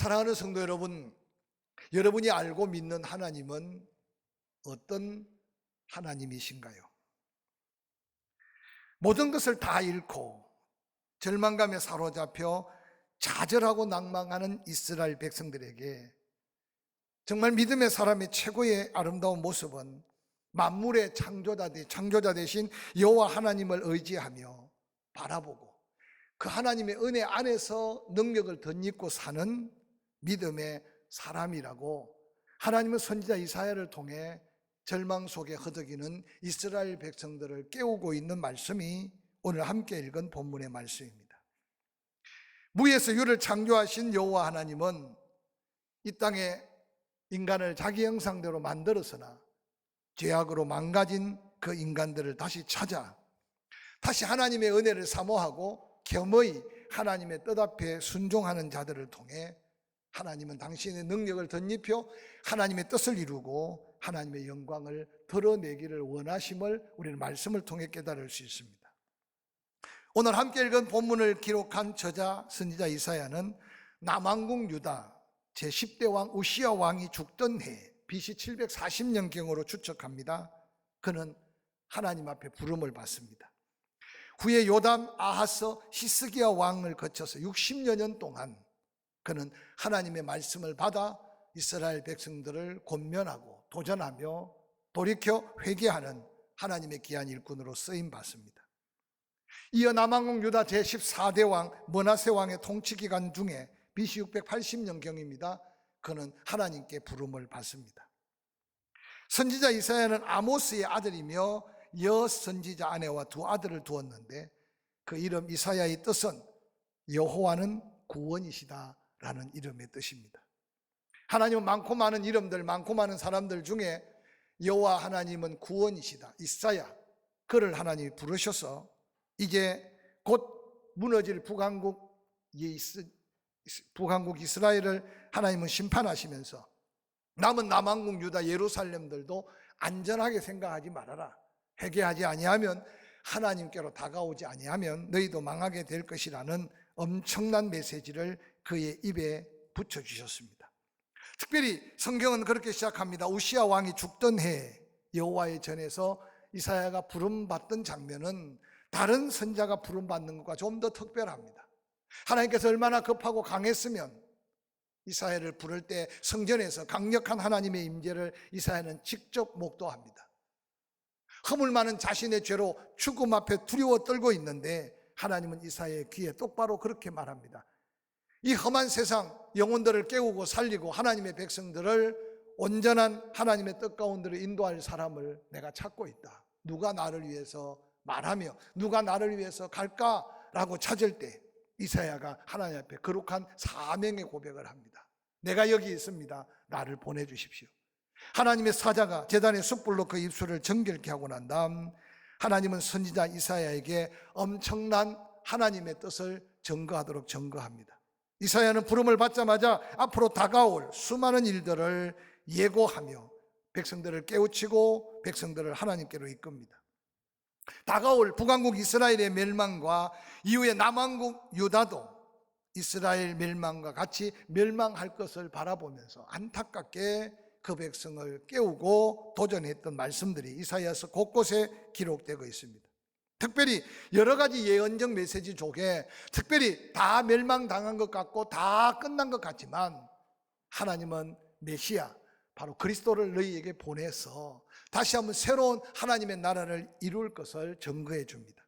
사랑하는 성도 여러분, 여러분이 알고 믿는 하나님은 어떤 하나님이신가요? 모든 것을 다 잃고 절망감에 사로잡혀 좌절하고 낭망하는 이스라엘 백성들에게 정말 믿음의 사람의 최고의 아름다운 모습은 만물의 창조자 되신 여호와 하나님을 의지하며 바라보고 그 하나님의 은혜 안에서 능력을 덧입고 사는 믿음의 사람이라고 하나님은 선지자 이사야를 통해 절망 속에 허덕이는 이스라엘 백성들을 깨우고 있는 말씀이 오늘 함께 읽은 본문의 말씀입니다. 무에서 유를 창조하신 여호와 하나님은 이 땅에 인간을 자기 형상대로 만들었으나 죄악으로 망가진 그 인간들을 다시 찾아 다시 하나님의 은혜를 사모하고 겸허히 하나님의 뜻 앞에 순종하는 자들을 통해 하나님은 당신의 능력을 덧입혀 하나님의 뜻을 이루고 하나님의 영광을 드러내기를 원하심을 우리는 말씀을 통해 깨달을 수 있습니다. 오늘 함께 읽은 본문을 기록한 저자 선지자 이사야는 남왕국 유다 제10대 왕 우시야 왕이 죽던 해 BC 740년경으로 추측합니다. 그는 하나님 앞에 부름을 받습니다. 후에 요담, 아하스, 히스기야 왕을 거쳐서 60여 년 동안 그는 하나님의 말씀을 받아 이스라엘 백성들을 권면하고 도전하며 돌이켜 회개하는 하나님의 귀한 일꾼으로 쓰임 받습니다. 이어 남왕국 유다 제14대 왕 므낫세 왕의 통치 기간 중에 BC 680년경입니다. 그는 하나님께 부름을 받습니다. 선지자 이사야는 아모스의 아들이며 여선지자 아내와 두 아들을 두었는데 그 이름 이사야의 뜻은 여호와는 구원이시다 라는 이름의 뜻입니다. 하나님은 많고 많은 이름들, 많고 많은 사람들 중에 여호와 하나님은 구원이시다, 이사야, 그를 하나님이 부르셔서 이제 곧 무너질 북왕국 이스라엘을 하나님은 심판하시면서 남은 남왕국 유다 예루살렘들도 안전하게 생각하지 말아라. 회개하지 아니하면 하나님께로 다가오지 아니하면 너희도 망하게 될 것이라는 엄청난 메시지를 그의 입에 붙여주셨습니다. 특별히 성경은 그렇게 시작합니다. 우시야 왕이 죽던 해 여호와의 전에서 이사야가 부름받던 장면은 다른 선자가 부름받는 것과 좀 더 특별합니다. 하나님께서 얼마나 급하고 강했으면 이사야를 부를 때 성전에서 강력한 하나님의 임재를 이사야는 직접 목도합니다. 허물 많은 자신의 죄로 죽음 앞에 두려워 떨고 있는데 하나님은 이사야의 귀에 똑바로 그렇게 말합니다. 이 험한 세상 영혼들을 깨우고 살리고 하나님의 백성들을 온전한 하나님의 뜻 가운데로 인도할 사람을 내가 찾고 있다. 누가 나를 위해서 말하며 누가 나를 위해서 갈까라고 찾을 때 이사야가 하나님 앞에 거룩한 사명의 고백을 합니다. 내가 여기 있습니다. 나를 보내주십시오. 하나님의 사자가 제단의 숯불로 그 입술을 정결케 하고 난 다음 하나님은 선지자 이사야에게 엄청난 하나님의 뜻을 증거하도록 증거합니다. 이사야는 부름을 받자마자 앞으로 다가올 수많은 일들을 예고하며 백성들을 깨우치고 백성들을 하나님께로 이끕니다. 다가올 북왕국 이스라엘의 멸망과 이후에 남왕국 유다도 이스라엘 멸망과 같이 멸망할 것을 바라보면서 안타깝게 그 백성을 깨우고 도전했던 말씀들이 이사야서 곳곳에 기록되고 있습니다. 특별히 여러 가지 예언적 메시지 속에 특별히 다 멸망당한 것 같고 다 끝난 것 같지만 하나님은 메시아 바로 그리스도를 너희에게 보내서 다시 한번 새로운 하나님의 나라를 이룰 것을 증거해 줍니다.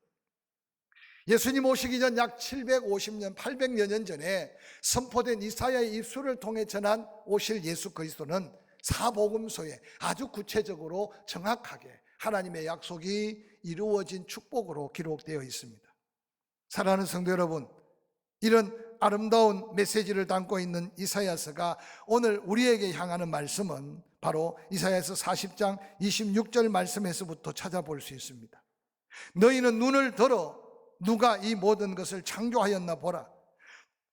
예수님 오시기 전 약 750년, 800여 년 전에 선포된 이사야의 입술을 통해 전한 오실 예수 그리스도는 사복음서에 아주 구체적으로 정확하게 하나님의 약속이 이루어진 축복으로 기록되어 있습니다. 사랑하는 성도 여러분, 이런 아름다운 메시지를 담고 있는 이사야서가 오늘 우리에게 향하는 말씀은 바로 이사야서 40장 26절 말씀에서부터 찾아볼 수 있습니다. 너희는 눈을 들어 누가 이 모든 것을 창조하였나 보라.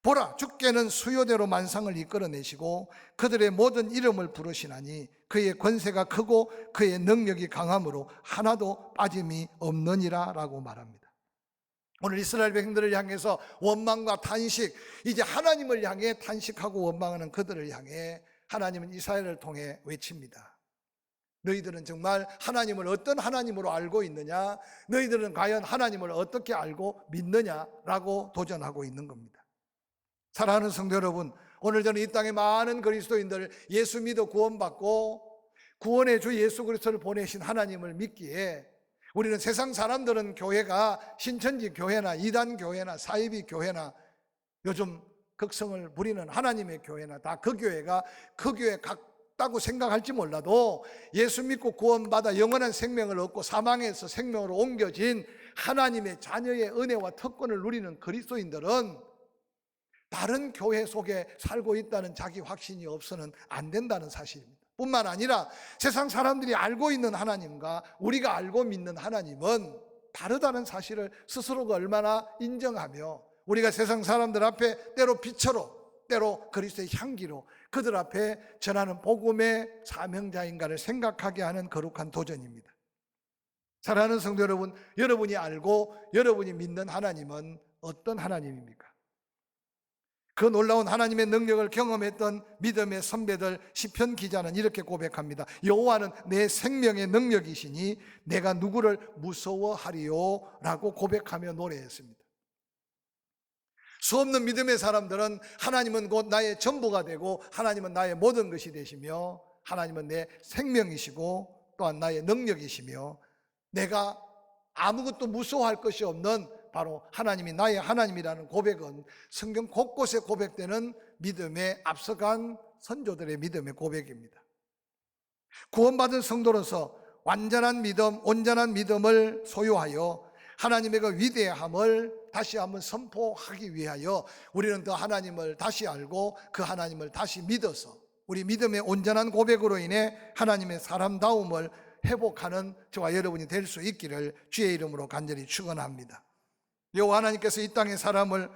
보라, 주께는 수요대로 만상을 이끌어내시고 그들의 모든 이름을 부르시나니 그의 권세가 크고 그의 능력이 강함으로 하나도 빠짐이 없느니라 라고 말합니다. 오늘 이스라엘 백성들을 향해서 원망과 탄식, 이제 하나님을 향해 탄식하고 원망하는 그들을 향해 하나님은 이사야를 통해 외칩니다. 너희들은 정말 하나님을 어떤 하나님으로 알고 있느냐? 너희들은 과연 하나님을 어떻게 알고 믿느냐라고 도전하고 있는 겁니다. 사랑하는 성도 여러분, 오늘 저는 이 땅에 많은 그리스도인들 예수 믿어 구원받고 구원의 주 예수 그리스도를 보내신 하나님을 믿기에 우리는 세상 사람들은 교회가 신천지 교회나 이단 교회나 사이비 교회나 요즘 극성을 부리는 하나님의 교회나 다 그 교회가 그 교회 같다고 생각할지 몰라도 예수 믿고 구원받아 영원한 생명을 얻고 사망에서 생명으로 옮겨진 하나님의 자녀의 은혜와 특권을 누리는 그리스도인들은 다른 교회 속에 살고 있다는 자기 확신이 없어는 안 된다는 사실입니다. 뿐만 아니라 세상 사람들이 알고 있는 하나님과 우리가 알고 믿는 하나님은 다르다는 사실을 스스로가 얼마나 인정하며 우리가 세상 사람들 앞에 때로 빛으로 때로 그리스도의 향기로 그들 앞에 전하는 복음의 사명자인가를 생각하게 하는 거룩한 도전입니다. 사랑하는 성도 여러분, 여러분이 알고 여러분이 믿는 하나님은 어떤 하나님입니까? 그 놀라운 하나님의 능력을 경험했던 믿음의 선배들 시편 기자는 이렇게 고백합니다. 여호와는 내 생명의 능력이시니 내가 누구를 무서워하리요? 라고 고백하며 노래했습니다. 수없는 믿음의 사람들은 하나님은 곧 나의 전부가 되고 하나님은 나의 모든 것이 되시며 하나님은 내 생명이시고 또한 나의 능력이시며 내가 아무것도 무서워할 것이 없는 바로 하나님이 나의 하나님이라는 고백은 성경 곳곳에 고백되는 믿음의 앞서간 선조들의 믿음의 고백입니다. 구원받은 성도로서 완전한 믿음, 온전한 믿음을 소유하여 하나님의 그 위대함을 다시 한번 선포하기 위하여 우리는 더 하나님을 다시 알고 그 하나님을 다시 믿어서 우리 믿음의 온전한 고백으로 인해 하나님의 사람다움을 회복하는 저와 여러분이 될 수 있기를 주의 이름으로 간절히 축원합니다. 여호와 하나님께서 이 땅의 사람을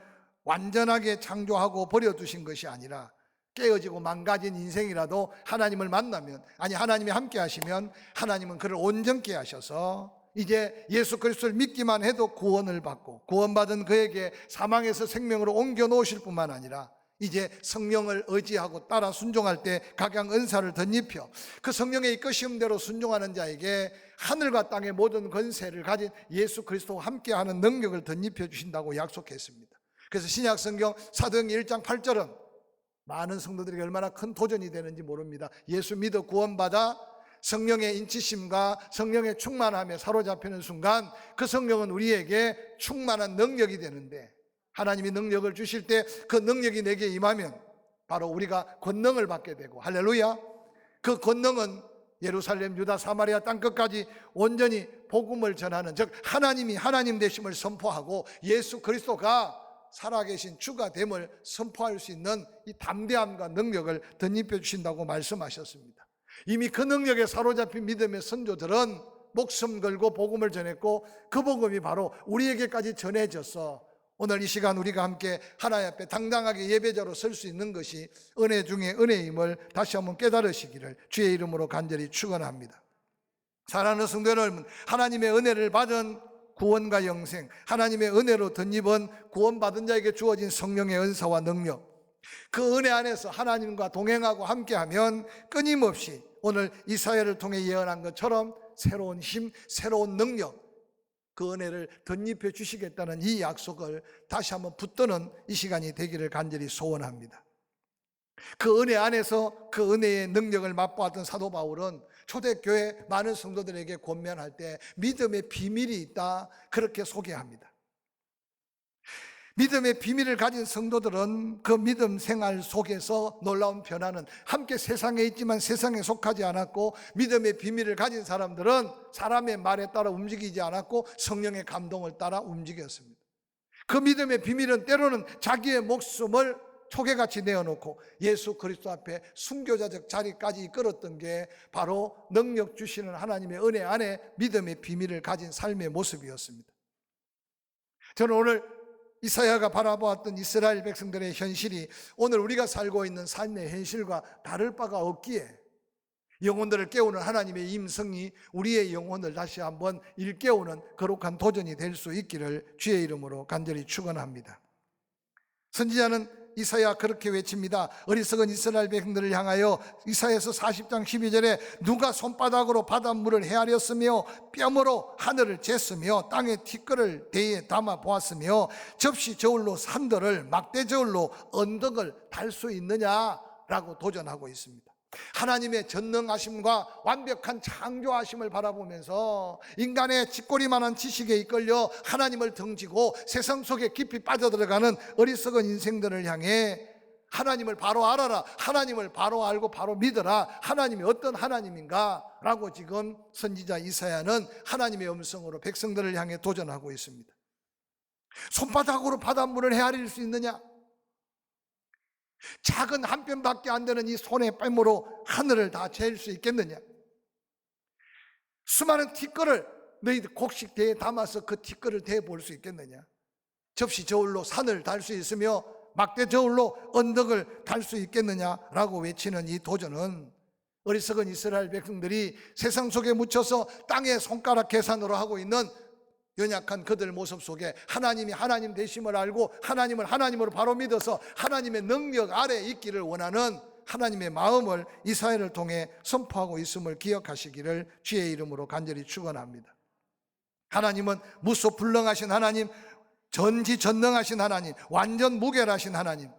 완전하게 창조하고 버려두신 것이 아니라 깨어지고 망가진 인생이라도 하나님을 만나면, 아니 하나님이 함께 하시면 하나님은 그를 온전케 하셔서 이제 예수 그리스도를 믿기만 해도 구원을 받고 구원받은 그에게 사망에서 생명으로 옮겨 놓으실 뿐만 아니라 이제 성령을 의지하고 따라 순종할 때 각양 은사를 덧입혀 그 성령의 이끄심대로 순종하는 자에게 하늘과 땅의 모든 권세를 가진 예수 그리스도와 함께하는 능력을 덧입혀 주신다고 약속했습니다. 그래서 신약 성경 사도행전 1장 8절은 많은 성도들에게 얼마나 큰 도전이 되는지 모릅니다. 예수 믿어 구원받아 성령의 인치심과 성령의 충만함에 사로잡히는 순간 그 성령은 우리에게 충만한 능력이 되는데, 하나님이 능력을 주실 때 그 능력이 내게 임하면 바로 우리가 권능을 받게 되고, 할렐루야, 그 권능은 예루살렘, 유다, 사마리아 땅끝까지 온전히 복음을 전하는, 즉 하나님이 하나님 되심을 선포하고 예수 그리스도가 살아계신 주가 됨을 선포할 수 있는 이 담대함과 능력을 덧입혀 주신다고 말씀하셨습니다. 이미 그 능력에 사로잡힌 믿음의 선조들은 목숨 걸고 복음을 전했고 그 복음이 바로 우리에게까지 전해져서 오늘 이 시간 우리가 함께 하나님 앞에 당당하게 예배자로 설 수 있는 것이 은혜 중에 은혜임을 다시 한번 깨달으시기를 주의 이름으로 간절히 축원합니다. 사랑하는 성도 여러분, 하나님의 은혜를 받은 구원과 영생, 하나님의 은혜로 덧입은 구원받은 자에게 주어진 성령의 은사와 능력, 그 은혜 안에서 하나님과 동행하고 함께하면 끊임없이 오늘 이사야를 통해 예언한 것처럼 새로운 힘, 새로운 능력, 그 은혜를 덧입혀 주시겠다는 이 약속을 다시 한번 붙드는 이 시간이 되기를 간절히 소원합니다. 그 은혜 안에서 그 은혜의 능력을 맛보았던 사도 바울은 초대교회 많은 성도들에게 권면할 때 믿음의 비밀이 있다, 그렇게 소개합니다. 믿음의 비밀을 가진 성도들은 그 믿음 생활 속에서 놀라운 변화는, 함께 세상에 있지만 세상에 속하지 않았고, 믿음의 비밀을 가진 사람들은 사람의 말에 따라 움직이지 않았고 성령의 감동을 따라 움직였습니다. 그 믿음의 비밀은 때로는 자기의 목숨을 초계같이 내어놓고 예수 그리스도 앞에 순교자적 자리까지 이끌었던 게 바로 능력 주시는 하나님의 은혜 안에 믿음의 비밀을 가진 삶의 모습이었습니다. 저는 오늘 이사야가 바라보았던 이스라엘 백성들의 현실이 오늘 우리가 살고 있는 삶의 현실과 다를 바가 없기에 영혼들을 깨우는 하나님의 임성이 우리의 영혼을 다시 한번 일깨우는 거룩한 도전이 될 수 있기를 주의 이름으로 간절히 축원합니다. 선지자는 이사야 그렇게 외칩니다. 어리석은 이스라엘 백성들을 향하여 이사야서 40장 12절에 누가 손바닥으로 바닷물을 헤아렸으며 뼘으로 하늘을 쟀으며 땅에 티끌을 대에 담아 보았으며 접시 저울로 산들을 막대 저울로 언덕을 달 수 있느냐라고 도전하고 있습니다. 하나님의 전능하심과 완벽한 창조하심을 바라보면서 인간의 쥐꼬리만한 지식에 이끌려 하나님을 등지고 세상 속에 깊이 빠져들어가는 어리석은 인생들을 향해 하나님을 바로 알아라, 하나님을 바로 알고 바로 믿어라, 하나님이 어떤 하나님인가 라고 지금 선지자 이사야는 하나님의 음성으로 백성들을 향해 도전하고 있습니다. 손바닥으로 바닷물을 헤아릴 수 있느냐? 작은 한 뼘밖에 안 되는 이 손의 뺨으로 하늘을 다 잴 수 있겠느냐? 수많은 티끌을 너희들 곡식 대에 담아서 그 티끌을 대해 볼 수 있겠느냐? 접시 저울로 산을 달 수 있으며 막대 저울로 언덕을 달 수 있겠느냐라고 외치는 이 도전은 어리석은 이스라엘 백성들이 세상 속에 묻혀서 땅의 손가락 계산으로 하고 있는 연약한 그들 모습 속에 하나님이 하나님 되심을 알고 하나님을 하나님으로 바로 믿어서 하나님의 능력 아래에 있기를 원하는 하나님의 마음을 이사야를 통해 선포하고 있음을 기억하시기를 주의 이름으로 간절히 축원합니다. 하나님은 무소불능하신 하나님, 전지전능하신 하나님, 완전 무결하신 하나님,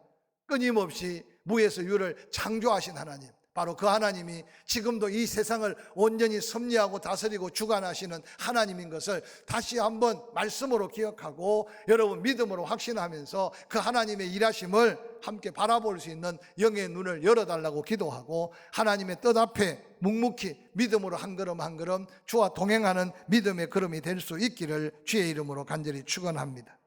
끊임없이 무에서 유를 창조하신 하나님, 바로 그 하나님이 지금도 이 세상을 온전히 섭리하고 다스리고 주관하시는 하나님인 것을 다시 한번 말씀으로 기억하고 여러분 믿음으로 확신하면서 그 하나님의 일하심을 함께 바라볼 수 있는 영의 눈을 열어달라고 기도하고 하나님의 뜻 앞에 묵묵히 믿음으로 한 걸음 한 걸음 주와 동행하는 믿음의 걸음이 될 수 있기를 주의 이름으로 간절히 축원합니다.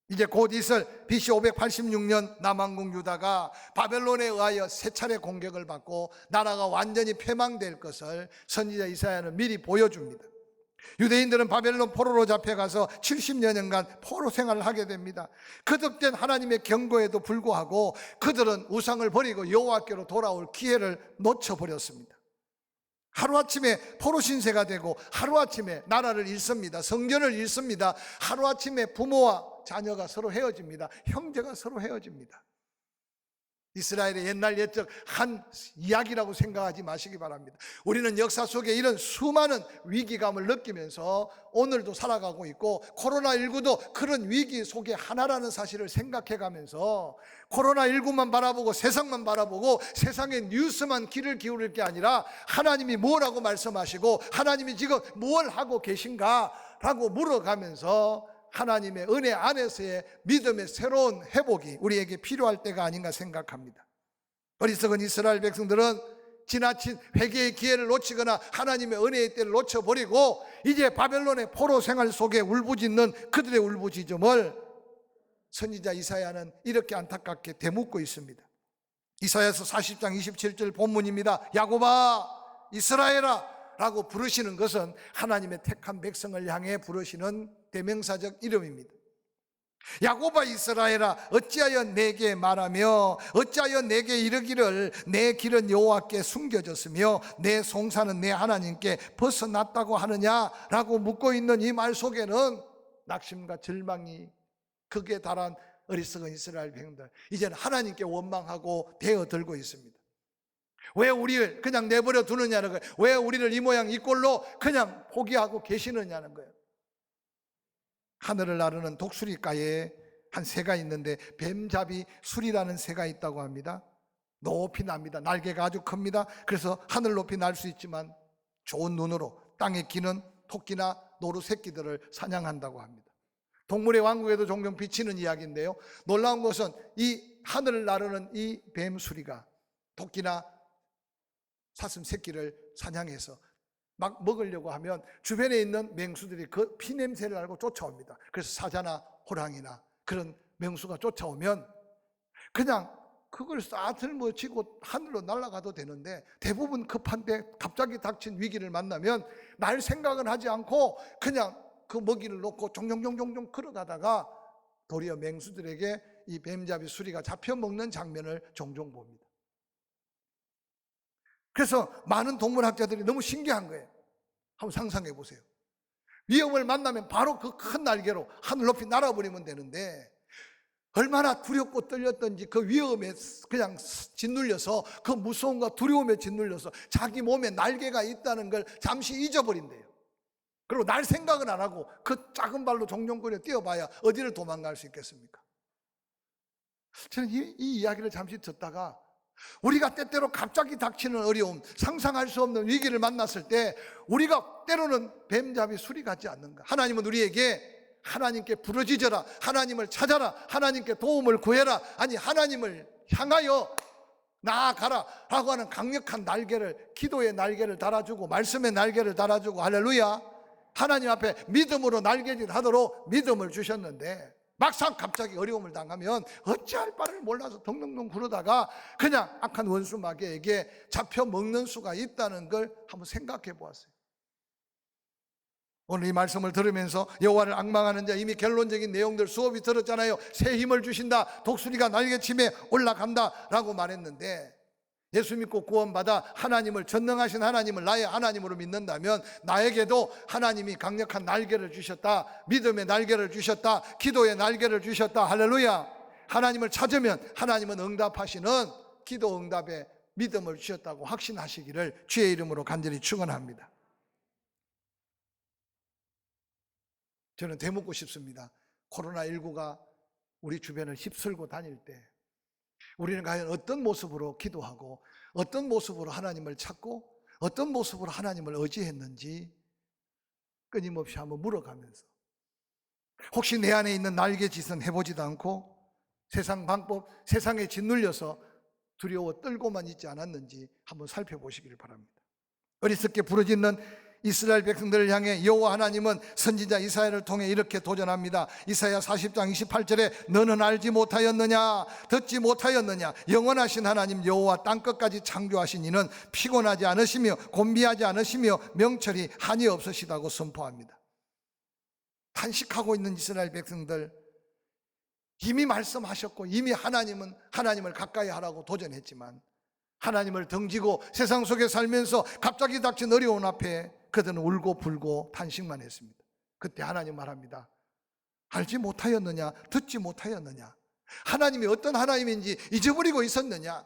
이제 곧 있을 BC 586년 남왕국 유다가 바벨론에 의하여 세 차례 공격을 받고 나라가 완전히 패망될 것을 선지자 이사야는 미리 보여줍니다. 유대인들은 바벨론 포로로 잡혀가서 70여 년간 포로 생활을 하게 됩니다. 거듭된 하나님의 경고에도 불구하고 그들은 우상을 버리고 여호와께로 돌아올 기회를 놓쳐버렸습니다. 하루아침에 포로 신세가 되고 하루아침에 나라를 잃습니다. 성전을 잃습니다. 하루아침에 부모와 자녀가 서로 헤어집니다. 형제가 서로 헤어집니다. 이스라엘의 옛날 옛적 한 이야기라고 생각하지 마시기 바랍니다. 우리는 역사 속에 이런 수많은 위기감을 느끼면서 오늘도 살아가고 있고 코로나19도 그런 위기 속에 하나라는 사실을 생각해가면서 코로나19만 바라보고 세상만 바라보고 세상의 뉴스만 귀를 기울일 게 아니라 하나님이 뭐라고 말씀하시고 하나님이 지금 뭘 하고 계신가 라고 물어가면서 하나님의 은혜 안에서의 믿음의 새로운 회복이 우리에게 필요할 때가 아닌가 생각합니다. 어리석은 이스라엘 백성들은 지나친 회개의 기회를 놓치거나 하나님의 은혜의 때를 놓쳐버리고 이제 바벨론의 포로 생활 속에 울부짖는 그들의 울부짖음을 선지자 이사야는 이렇게 안타깝게 되묻고 있습니다. 이사야서 40장 27절 본문입니다. 야곱아 이스라엘아 라고 부르시는 것은 하나님의 택한 백성을 향해 부르시는 대명사적 이름입니다. 야곱아 이스라엘아 어찌하여 내게 말하며 어찌하여 내게 이르기를 내 길은 여호와께 숨겨졌으며 내 송사는 내 하나님께 벗어났다고 하느냐라고 묻고 있는 이 말 속에는 낙심과 절망이 극에 달한 어리석은 이스라엘 백성들, 이제는 하나님께 원망하고 대어들고 있습니다. 왜 우리를 그냥 내버려 두느냐는 거예요. 왜 우리를 이 모양 이 꼴로 그냥 포기하고 계시느냐는 거예요. 하늘을 나르는 독수리가에 한 새가 있는데 뱀잡이 수리라는 새가 있다고 합니다. 높이 납니다. 날개가 아주 큽니다. 그래서 하늘 높이 날 수 있지만 좋은 눈으로 땅에 기는 토끼나 노루 새끼들을 사냥한다고 합니다. 동물의 왕국에도 종종 비치는 이야기인데요, 놀라운 것은 이 하늘을 나르는 이 뱀수리가 토끼나 사슴 새끼를 사냥해서 막 먹으려고 하면 주변에 있는 맹수들이 그 피냄새를 알고 쫓아옵니다. 그래서 사자나 호랑이나 그런 맹수가 쫓아오면 그냥 그걸 싸틀머치고 하늘로 날아가도 되는데 대부분 급한데 갑자기 닥친 위기를 만나면 날 생각은 하지 않고 그냥 그 먹이를 놓고 종종종종종 걸어가다가 도리어 맹수들에게 이 뱀잡이 수리가 잡혀먹는 장면을 종종 봅니다. 그래서 많은 동물학자들이 너무 신기한 거예요. 한번 상상해 보세요. 위험을 만나면 바로 그 큰 날개로 하늘 높이 날아버리면 되는데 얼마나 두렵고 떨렸던지 그 위험에 그냥 짓눌려서 그 무서움과 두려움에 짓눌려서 자기 몸에 날개가 있다는 걸 잠시 잊어버린대요. 그리고 날 생각은 안 하고 그 작은 발로 종종거려 뛰어봐야 어디를 도망갈 수 있겠습니까? 저는 이 이야기를 잠시 듣다가 우리가 때때로 갑자기 닥치는 어려움, 상상할 수 없는 위기를 만났을 때 우리가 때로는 뱀잡이 수리 같지 않는가? 하나님은 우리에게 하나님께 부르짖어라, 하나님을 찾아라, 하나님께 도움을 구해라, 아니 하나님을 향하여 나아가라 라고 하는 강력한 날개를, 기도의 날개를 달아주고 말씀의 날개를 달아주고, 할렐루야, 하나님 앞에 믿음으로 날개짓 하도록 믿음을 주셨는데 막상 갑자기 어려움을 당하면 어찌할 바를 몰라서 덩덩덩 구르다가 그냥 악한 원수 마귀에게 잡혀 먹는 수가 있다는 걸 한번 생각해 보았어요. 오늘 이 말씀을 들으면서 여호와를 앙망하는 자, 이미 결론적인 내용들 수업이 들었잖아요. 새 힘을 주신다, 독수리가 날개침에 올라간다 라고 말했는데, 예수 믿고 구원받아 하나님을, 전능하신 하나님을 나의 하나님으로 믿는다면 나에게도 하나님이 강력한 날개를 주셨다, 믿음의 날개를 주셨다, 기도의 날개를 주셨다. 할렐루야. 하나님을 찾으면 하나님은 응답하시는 기도 응답에 믿음을 주셨다고 확신하시기를 주의 이름으로 간절히 축원합니다. 저는 되묻고 싶습니다. 코로나19가 우리 주변을 휩쓸고 다닐 때 우리는 과연 어떤 모습으로 기도하고 어떤 모습으로 하나님을 찾고 어떤 모습으로 하나님을 의지했는지 끊임없이 한번 물어가면서, 혹시 내 안에 있는 날개짓은 해보지도 않고 세상 방법, 세상에 짓눌려서 두려워 떨고만 있지 않았는지 한번 살펴보시기를 바랍니다. 어리석게 부르짖는 이스라엘 백성들을 향해 여호와 하나님은 선지자 이사야를 통해 이렇게 도전합니다. 이사야 40장 28절에 너는 알지 못하였느냐, 듣지 못하였느냐, 영원하신 하나님 여호와 땅끝까지 창조하신 이는 피곤하지 않으시며 곤비하지 않으시며 명철이 한이 없으시다고 선포합니다. 탄식하고 있는 이스라엘 백성들, 이미 말씀하셨고 이미 하나님은 하나님을 가까이 하라고 도전했지만 하나님을 등지고 세상 속에 살면서 갑자기 닥친 어려운 앞에 그들은 울고 불고 탄식만 했습니다. 그때 하나님 말합니다. 알지 못하였느냐, 듣지 못하였느냐, 하나님이 어떤 하나님인지 잊어버리고 있었느냐.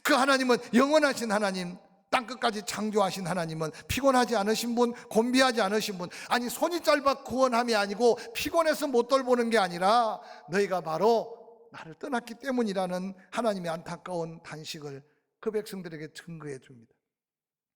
그 하나님은 영원하신 하나님, 땅끝까지 창조하신 하나님은 피곤하지 않으신 분, 곤비하지 않으신 분, 아니 손이 짧아 구원함이 아니고 피곤해서 못 돌보는 게 아니라 너희가 바로 나를 떠났기 때문이라는 하나님의 안타까운 탄식을 그 백성들에게 증거해 줍니다.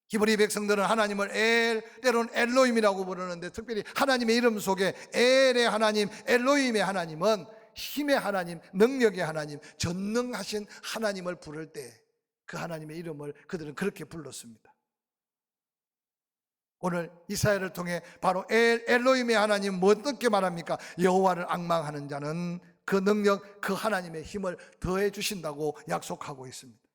히브리 백성들은 하나님을 때로는 엘로힘이라고 부르는데, 특별히 하나님의 이름 속에 엘의 하나님, 엘로힘의 하나님은 힘의 하나님, 능력의 하나님, 전능하신 하나님을 부를 때 그 하나님의 이름을 그들은 그렇게 불렀습니다. 오늘 이사야를 통해 바로 엘로힘의 하나님 어떻게 말합니까? 여호와를 앙망하는 자는 그 능력, 그 하나님의 힘을 더해 주신다고 약속하고 있습니다.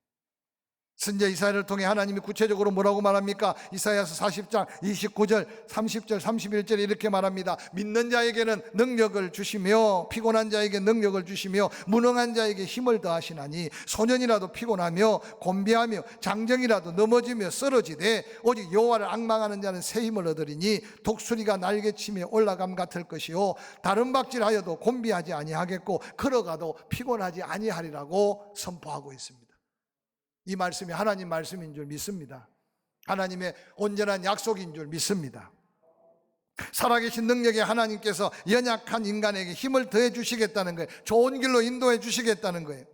선지자 이사야를 통해 하나님이 구체적으로 뭐라고 말합니까? 이사야서 40장 29절, 30절, 31절에 이렇게 말합니다. 믿는 자에게는 능력을 주시며 피곤한 자에게 능력을 주시며 무능한 자에게 힘을 더하시나니 소년이라도 피곤하며 곤비하며 장정이라도 넘어지며 쓰러지되 오직 여호와를 앙망하는 자는 새 힘을 얻으리니 독수리가 날개치며 올라감 같을 것이요 다른 박질하여도 곤비하지 아니하겠고 걸어가도 피곤하지 아니하리라고 선포하고 있습니다. 이 말씀이 하나님 말씀인 줄 믿습니다. 하나님의 온전한 약속인 줄 믿습니다. 살아계신 능력의 하나님께서 연약한 인간에게 힘을 더해 주시겠다는 거예요. 좋은 길로 인도해 주시겠다는 거예요.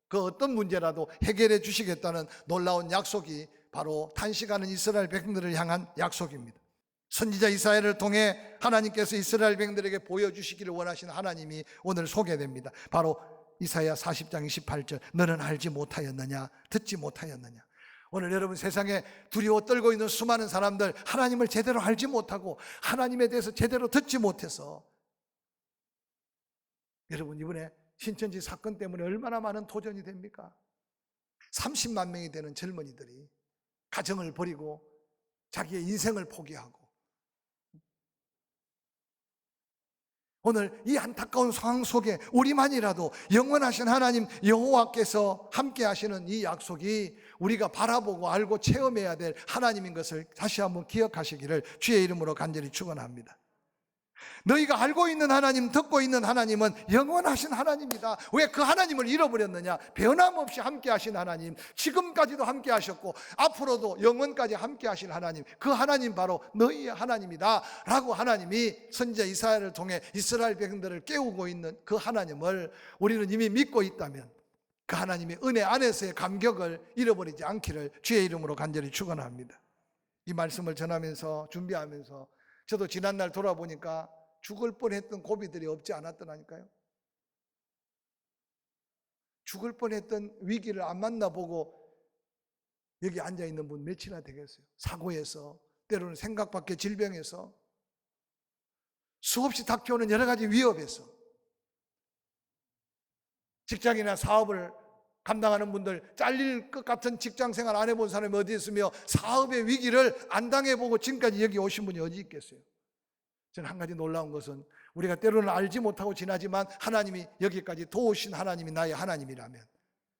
그 어떤 문제라도 해결해 주시겠다는 놀라운 약속이 바로 탄식하는 이스라엘 백성들을 향한 약속입니다. 선지자 이사야를 통해 하나님께서 이스라엘 백성들에게 보여주시기를 원하시는 하나님이 오늘 소개됩니다. 바로 이사야 40장 28절, 너는 알지 못하였느냐, 듣지 못하였느냐. 오늘 여러분 세상에 두려워 떨고 있는 수많은 사람들, 하나님을 제대로 알지 못하고 하나님에 대해서 제대로 듣지 못해서, 여러분 이번에 신천지 사건 때문에 얼마나 많은 도전이 됩니까? 30만 명이 되는 젊은이들이 가정을 버리고 자기의 인생을 포기하고, 오늘 이 안타까운 상황 속에 우리만이라도 영원하신 하나님 여호와께서 함께 하시는 이 약속이 우리가 바라보고 알고 체험해야 될 하나님인 것을 다시 한번 기억하시기를 주의 이름으로 간절히 축원합니다. 너희가 알고 있는 하나님, 듣고 있는 하나님은 영원하신 하나님이다. 왜 그 하나님을 잃어버렸느냐? 변함없이 함께 하신 하나님, 지금까지도 함께 하셨고 앞으로도 영원까지 함께 하실 하나님, 그 하나님 바로 너희의 하나님이다 라고 하나님이 선지자 이사야를 통해 이스라엘 백성들을 깨우고 있는 그 하나님을 우리는 이미 믿고 있다면 그 하나님의 은혜 안에서의 감격을 잃어버리지 않기를 주의 이름으로 간절히 축원합니다. 이 말씀을 전하면서 준비하면서 저도 지난날 돌아보니까 죽을 뻔했던 고비들이 없지 않았더라니까요. 죽을 뻔했던 위기를 안 만나보고 여기 앉아있는 분 몇이나 되겠어요. 사고에서, 때로는 생각 밖의 질병에서, 수없이 닥쳐오는 여러 가지 위협에서, 직장이나 사업을 감당하는 분들, 잘릴 것 같은 직장생활 안 해본 사람이 어디 있으며 사업의 위기를 안 당해보고 지금까지 여기 오신 분이 어디 있겠어요. 저는 한 가지 놀라운 것은 우리가 때로는 알지 못하고 지나지만 하나님이 여기까지 도우신 하나님이 나의 하나님이라면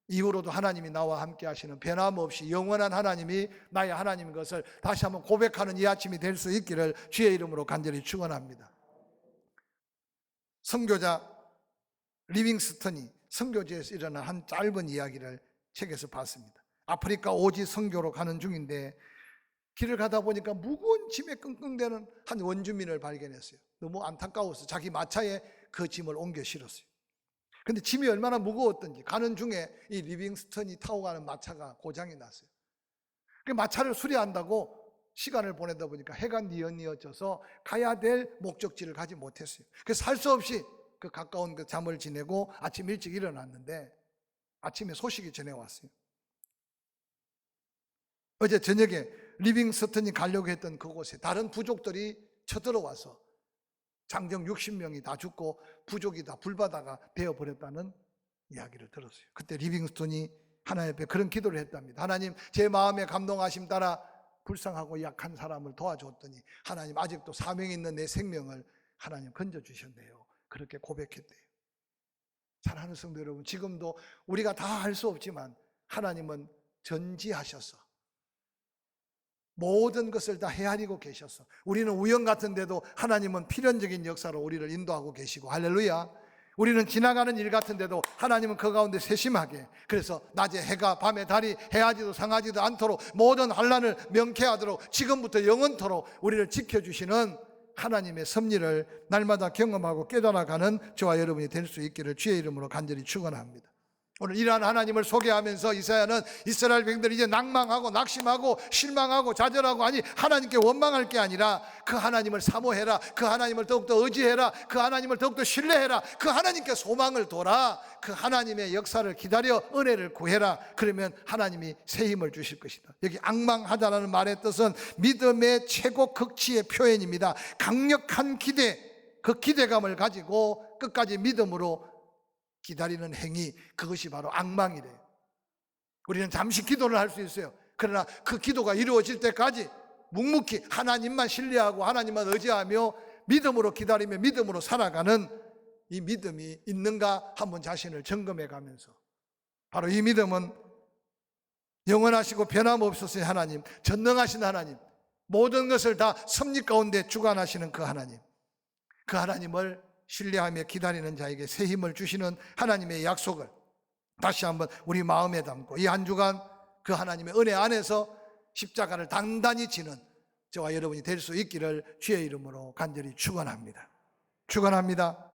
이후로도 하나님이 나와 함께 하시는 변함없이 영원한 하나님이 나의 하나님인 것을 다시 한번 고백하는 이 아침이 될 수 있기를 주의 이름으로 간절히 축원합니다. 선교자 리빙스턴이 선교지에서 일어난 한 짧은 이야기를 책에서 봤습니다. 아프리카 오지 선교로 가는 중인데 길을 가다 보니까 무거운 짐에 끙끙대는 한 원주민을 발견했어요. 너무 안타까워서 자기 마차에 그 짐을 옮겨 실었어요. 근데 짐이 얼마나 무거웠던지 가는 중에 이 리빙스턴이 타고 가는 마차가 고장이 났어요. 그 마차를 수리한다고 시간을 보내다 보니까 해가 뉘어져서 가야 될 목적지를 가지 못했어요. 그래서 할 수 없이 그 가까운 그 잠을 지내고 아침 일찍 일어났는데 아침에 소식이 전해왔어요. 어제 저녁에 리빙스턴이 가려고 했던 그곳에 다른 부족들이 쳐들어와서 장정 60명이 다 죽고 부족이 다 불바다가 되어버렸다는 이야기를 들었어요. 그때 리빙스턴이 하나님 앞에 그런 기도를 했답니다. 하나님, 제 마음에 감동하심 따라 불쌍하고 약한 사람을 도와줬더니 하나님, 아직도 사명이 있는 내 생명을 하나님 건져주셨네요. 그렇게 고백했대요. 사랑하는 성도 여러분, 지금도 우리가 다 할 수 없지만 하나님은 전지하셔서 모든 것을 다 헤아리고 계셔서 우리는 우연 같은데도 하나님은 필연적인 역사로 우리를 인도하고 계시고, 할렐루야. 우리는 지나가는 일 같은데도 하나님은 그 가운데 세심하게, 그래서 낮에 해가 밤에 달이 해하지도 상하지도 않도록 모든 환난을 명쾌하도록 지금부터 영원토록 우리를 지켜주시는 하나님의 섭리를 날마다 경험하고 깨달아가는 저와 여러분이 될 수 있기를 주의 이름으로 간절히 축원합니다. 오늘 이러한 하나님을 소개하면서 이사야는 이스라엘 백성들이 이제 낭망하고 낙심하고 실망하고 좌절하고, 아니 하나님께 원망할 게 아니라 그 하나님을 사모해라, 그 하나님을 더욱더 의지해라, 그 하나님을 더욱더 신뢰해라, 그 하나님께 소망을 둬라, 그 하나님의 역사를 기다려 은혜를 구해라. 그러면 하나님이 새 힘을 주실 것이다. 여기 앙망하다라는 말의 뜻은 믿음의 최고 극치의 표현입니다. 강력한 기대, 그 기대감을 가지고 끝까지 믿음으로 기다리는 행위, 그것이 바로 앙망이래요. 우리는 잠시 기도를 할 수 있어요. 그러나 그 기도가 이루어질 때까지 묵묵히 하나님만 신뢰하고 하나님만 의지하며 믿음으로 기다리며 믿음으로 살아가는 이 믿음이 있는가 한번 자신을 점검해 가면서, 바로 이 믿음은 영원하시고 변함없으신 하나님, 전능하신 하나님, 모든 것을 다 섭리 가운데 주관하시는 그 하나님, 그 하나님을 신뢰하며 기다리는 자에게 새 힘을 주시는 하나님의 약속을 다시 한번 우리 마음에 담고 이 한 주간 그 하나님의 은혜 안에서 십자가를 단단히 지는 저와 여러분이 될 수 있기를 주의 이름으로 간절히 축원합니다. 축원합니다.